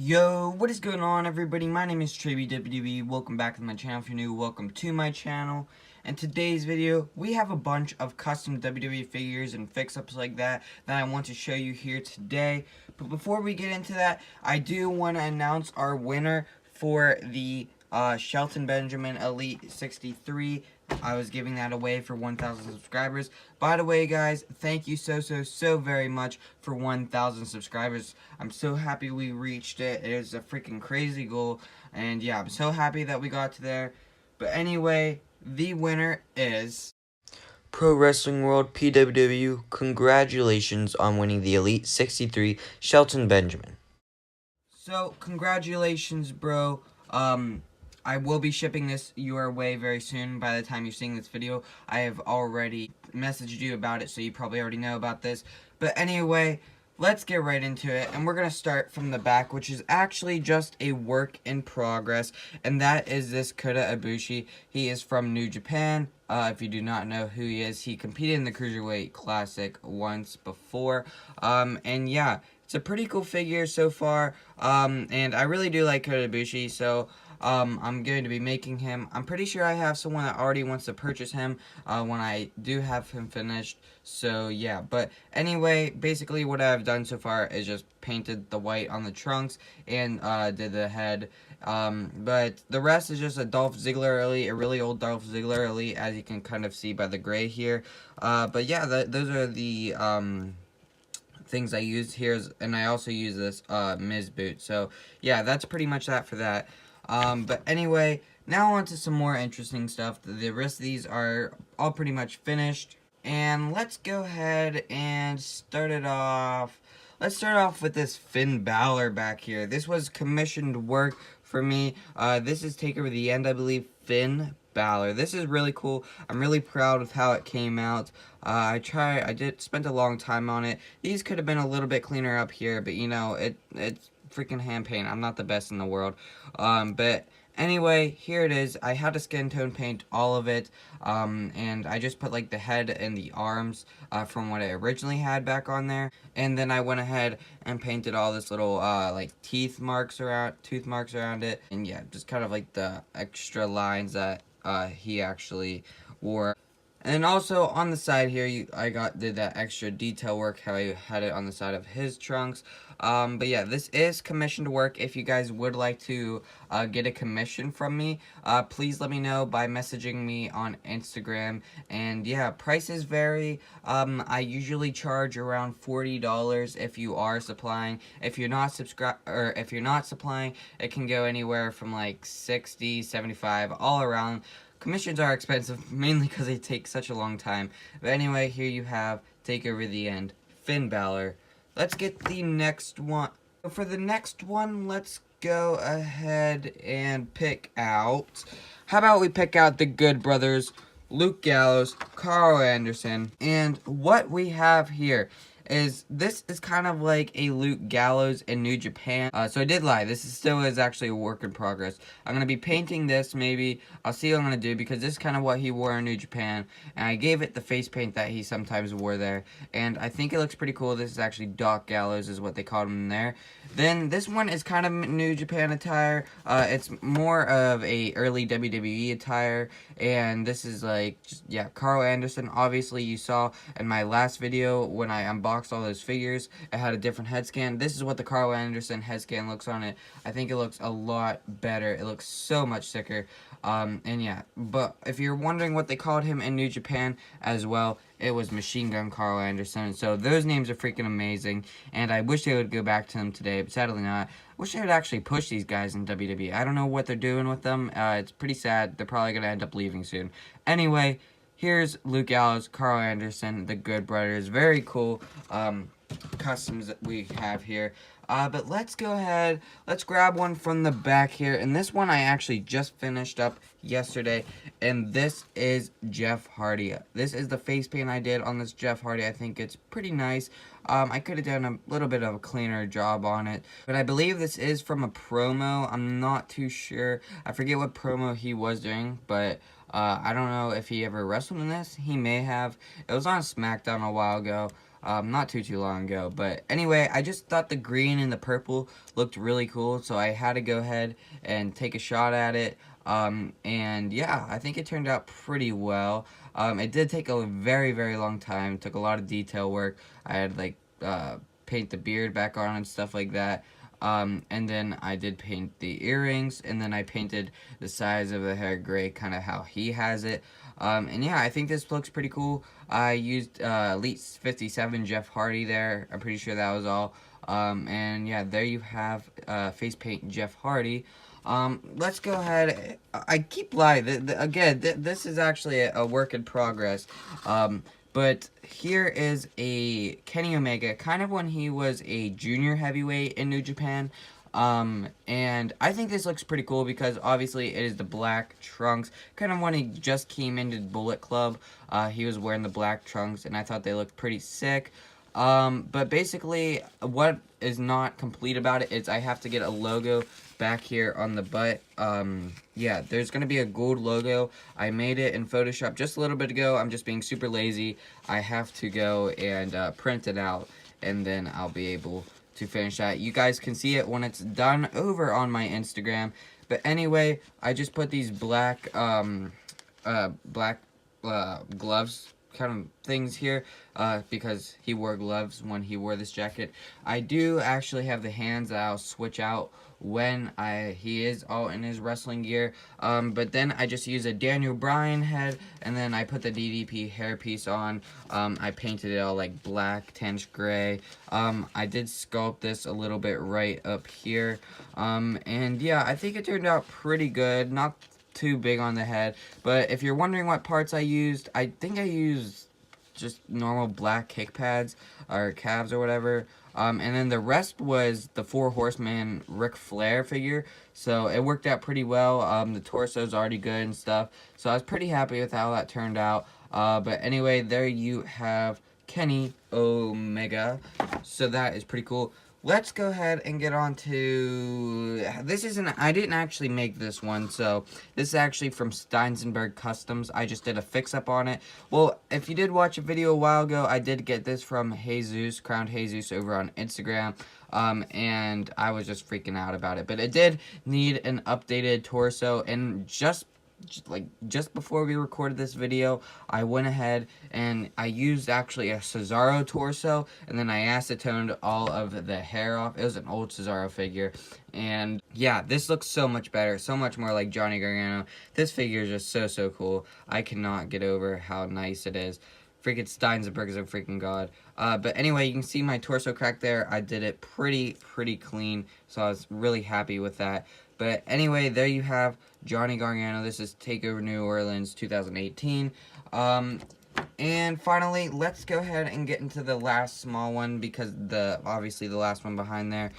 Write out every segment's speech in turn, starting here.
Yo, what is going on, everybody? My name is TreyBwwe. Welcome back to my channel. If you're new, welcome to my channel. In today's video, we have a bunch of custom WWE figures and fix-ups like that I want to show you here today. But before we get into that, I do want to announce our winner for the Shelton Benjamin Elite 63. I was giving that away for 1,000 subscribers. By the way, guys, thank you so very much for 1,000 subscribers. I'm so happy we reached it. It is a freaking crazy goal. And yeah, I'm so happy that we got to there. But anyway, the winner is Pro Wrestling World PWW. Congratulations on winning the Elite 63 Shelton Benjamin. So, congratulations, bro. I will be shipping this your way very soon. By the time you're seeing this video, I have already messaged you about it, so you probably already know about this. But anyway, let's get right into it. And we're going to start from the back, which is actually just a work in progress. And that is this Kota Ibushi. He is from New Japan. If you do not know who he is, he competed in the Cruiserweight Classic once before. And yeah, it's a pretty cool figure so far. And I really do like Kota Ibushi, so I'm going to be making him. I'm pretty sure I have someone that already wants to purchase him when I do have him finished. So yeah, but anyway, basically what I've done so far is just painted the white on the trunks and did the head. But the rest is just a Dolph Ziggler Elite, a really old Dolph Ziggler Elite, as you can kind of see by the gray here. But yeah, those are the things I used here, and I also use this Miz boot. So yeah, that's pretty much that for that. But anyway, now on to some more interesting stuff. The rest of these are all pretty much finished. And let's go ahead and start it off. Let's start off with this Finn Balor back here. This was commissioned work for me. This is Takeover the End, I believe, Finn Balor. This is really cool. I'm really proud of how it came out. I spent a long time on it. These could have been a little bit cleaner up here, but you know, it's freaking hand paint. I'm not the best in the world. But anyway, here it is. I had to skin tone paint all of it, and I just put like the head and the arms from what I originally had back on there, and then I went ahead and painted all this little like tooth marks around it, and yeah, just kind of like the extra lines that he actually wore. And then also on the side here, I did that extra detail work, how I had it on the side of his trunks. But yeah, this is commissioned work. If you guys would like to get a commission from me, please let me know by messaging me on Instagram. And yeah, prices vary. I usually charge around $40 if you are supplying. If you're not supplying, it can go anywhere from like 60, 75, all around. Commissions are expensive, mainly because they take such a long time. But anyway, here you have Takeover the End, Finn Balor. Let's get the next one. For the next one, let's go ahead and pick out... How about we pick out the Good Brothers, Luke Gallows, Carl Anderson. And what we have here is, this is kind of like a Luke Gallows in New Japan. So I did lie. This still is actually a work in progress. I'm going to be painting this maybe. I'll see what I'm going to do, because this is kind of what he wore in New Japan. And I gave it the face paint that he sometimes wore there. And I think it looks pretty cool. This is actually Doc Gallows is what they called him there. Then this one is kind of New Japan attire. It's more of a early WWE attire. And this is like, yeah, Carl Anderson. Obviously you saw in my last video when I unboxed all those figures, it had a different head scan. This is what the Carl Anderson head scan looks on it. I think it looks a lot better. It looks so much sicker. And yeah, but if you're wondering what they called him in New Japan as well, it was Machine Gun Carl Anderson. So those names are freaking amazing, and I wish they would go back to them today, but sadly not. I wish they would actually push these guys in WWE. I don't know what they're doing with them. It's pretty sad. They're probably going to end up leaving soon. Anyway, here's Luke Gallows, Carl Anderson, the Good Brothers. Very cool customs that we have here. But let's go ahead, let's grab one from the back here. And this one I actually just finished up yesterday. And this is Jeff Hardy. This is the face paint I did on this Jeff Hardy. I think it's pretty nice. I could have done a little bit of a cleaner job on it. But I believe this is from a promo. I'm not too sure. I forget what promo he was doing. But I don't know if he ever wrestled in this. He may have. It was on SmackDown a while ago. Not too long ago. But anyway, I just thought the green and the purple looked really cool. So I had to go ahead and take a shot at it. And yeah, I think it turned out pretty well. It did take a very long time. It took a lot of detail work. I had like paint the beard back on and stuff like that. And then I did paint the earrings, and then I painted the sides of the hair gray, kind of how he has it. And yeah, I think this looks pretty cool. I used Elite 57 Jeff Hardy there. I'm pretty sure that was all. And yeah, there you have face paint Jeff Hardy. Let's go ahead. I keep lying. Again, this is actually a work in progress. But here is a Kenny Omega, kind of when he was a junior heavyweight in New Japan. And I think this looks pretty cool because obviously it is the black trunks. Kind of when he just came into Bullet Club, he was wearing the black trunks, and I thought they looked pretty sick. But basically, what is not complete about it is I have to get a logo back here on the butt. Yeah, there's going to be a gold logo. I made it in Photoshop just a little bit ago. I'm just being super lazy. I have to go and print it out, and then I'll be able to finish that. You guys can see it when it's done over on my Instagram. But anyway, I just put these black, gloves kind of things here because he wore gloves when he wore this jacket. I do actually have the hands that I'll switch out when he is all in his wrestling gear, but then I just use a Daniel Bryan head, and then I put the DDP hairpiece on. I painted it all like black, tannish gray. I did sculpt this a little bit right up here, and yeah, I think it turned out pretty good. Not too big on the head, but if you're wondering what parts I used, I think I used just normal black kick pads or calves or whatever, and then the rest was the Four Horsemen Ric Flair figure, so it worked out pretty well. The torso's already good and stuff, so I was pretty happy with how that turned out. But anyway, there you have Kenny Omega, so that is pretty cool. Let's go ahead and get on to, I didn't actually make this one, so this is actually from Steinsenberg Customs. I just did a fix-up on it. Well, if you did watch a video a while ago, I did get this from Jesus, Crowned Jesus, over on Instagram, and I was just freaking out about it. But it did need an updated torso, and just before we recorded this video, I went ahead and I used actually a Cesaro torso, and then I acetoned all of the hair off. It was an old Cesaro figure, and yeah, this looks so much better, so much more like Johnny Gargano. This figure is just so cool. I cannot get over how nice it is. Freaking Steinsenberg is a freaking god. But anyway, you can see my torso crack there. I did it pretty clean, so I was really happy with that. But anyway, there you have Johnny Gargano. This is TakeOver New Orleans 2018. And finally, let's go ahead and get into the last small one, because obviously the last one behind there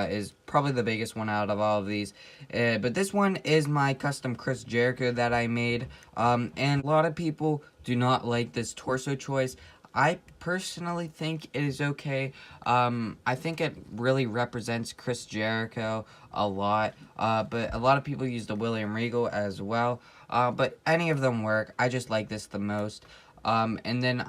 is probably the biggest one out of all of these. But this one is my custom Chris Jericho that I made. And a lot of people do not like this torso choice. I personally think it is okay. I think it really represents Chris Jericho a lot, but a lot of people use the William Regal as well, but any of them work. I just like this the most. And then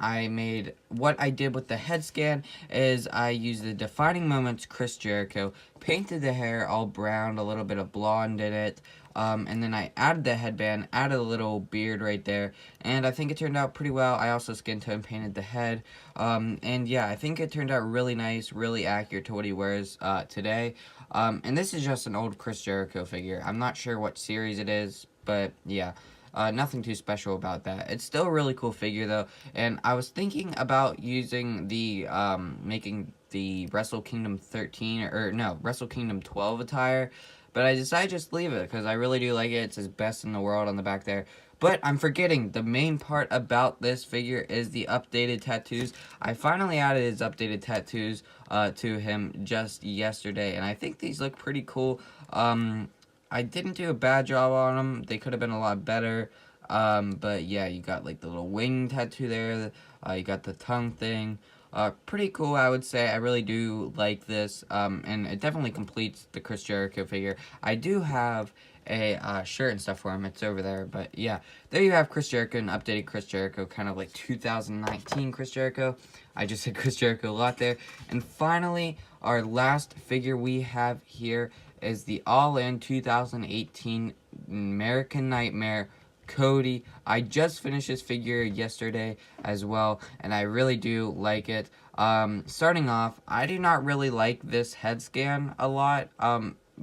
what I did with the head scan is I used the Defining Moments Chris Jericho, painted the hair all brown, a little bit of blonde in it, and then I added the headband, added a little beard right there, and I think it turned out pretty well. I also skin tone painted the head, and yeah, I think it turned out really nice, really accurate to what he wears today. And this is just an old Chris Jericho figure. I'm not sure what series it is, but yeah. Nothing too special about that. It's still a really cool figure though, and I was thinking about using the, making the Wrestle Kingdom 13, or no, Wrestle Kingdom 12 attire, but I decided just leave it, because I really do like it. It's his best in the world on the back there. But I'm forgetting, the main part about this figure is the updated tattoos. I finally added his updated tattoos to him just yesterday, and I think these look pretty cool. I didn't do a bad job on them. They could have been a lot better. But yeah, you got like the little wing tattoo there. You got the tongue thing. Pretty cool, I would say. I really do like this. And it definitely completes the Chris Jericho figure. I do have a shirt and stuff for him. It's over there. But yeah, there you have Chris Jericho, an updated Chris Jericho, kind of like 2019 Chris Jericho. I just said Chris Jericho a lot there. And finally, our last figure we have here is the All-In 2018 American Nightmare Cody. I just finished this figure yesterday as well, and I really do like it. Starting off, I do not really like this head scan a lot.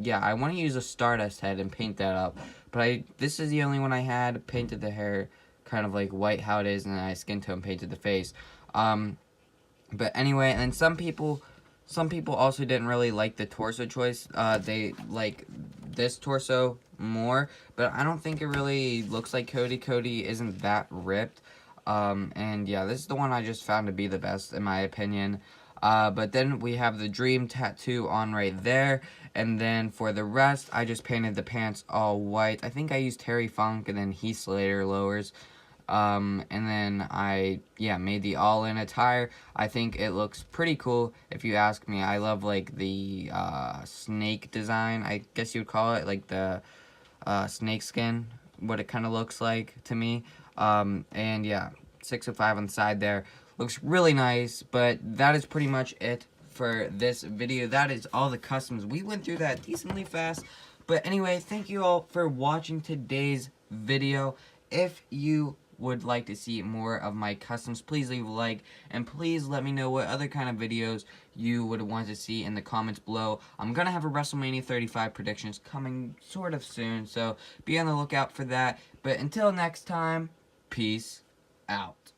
Yeah, I want to use a Stardust head and paint that up, but this is the only one I had. Painted the hair kind of like white how it is, and then I skin tone painted the face. But anyway, and some people also didn't really like the torso choice. They like this torso more, but I don't think it really looks like Cody. Cody isn't that ripped. And yeah, this is the one I just found to be the best in my opinion. But then we have the Dream tattoo on right there. And then for the rest, I just painted the pants all white. I think I used Terry Funk and then Heath Slater lowers. And then I made the all-in attire. I think it looks pretty cool if you ask me. I love like the snake design, I guess you would call it, like the snake skin, what it kind of looks like to me. And yeah, 605 on the side there. Looks really nice, but that is pretty much it for this video. That is all the customs. We went through that decently fast. But anyway, thank you all for watching today's video. If you would like to see more of my customs, please leave a like, and please let me know what other kind of videos you would want to see in the comments below. I'm gonna have a WrestleMania 35 predictions coming sort of soon, so be on the lookout for that. But until next time, peace out.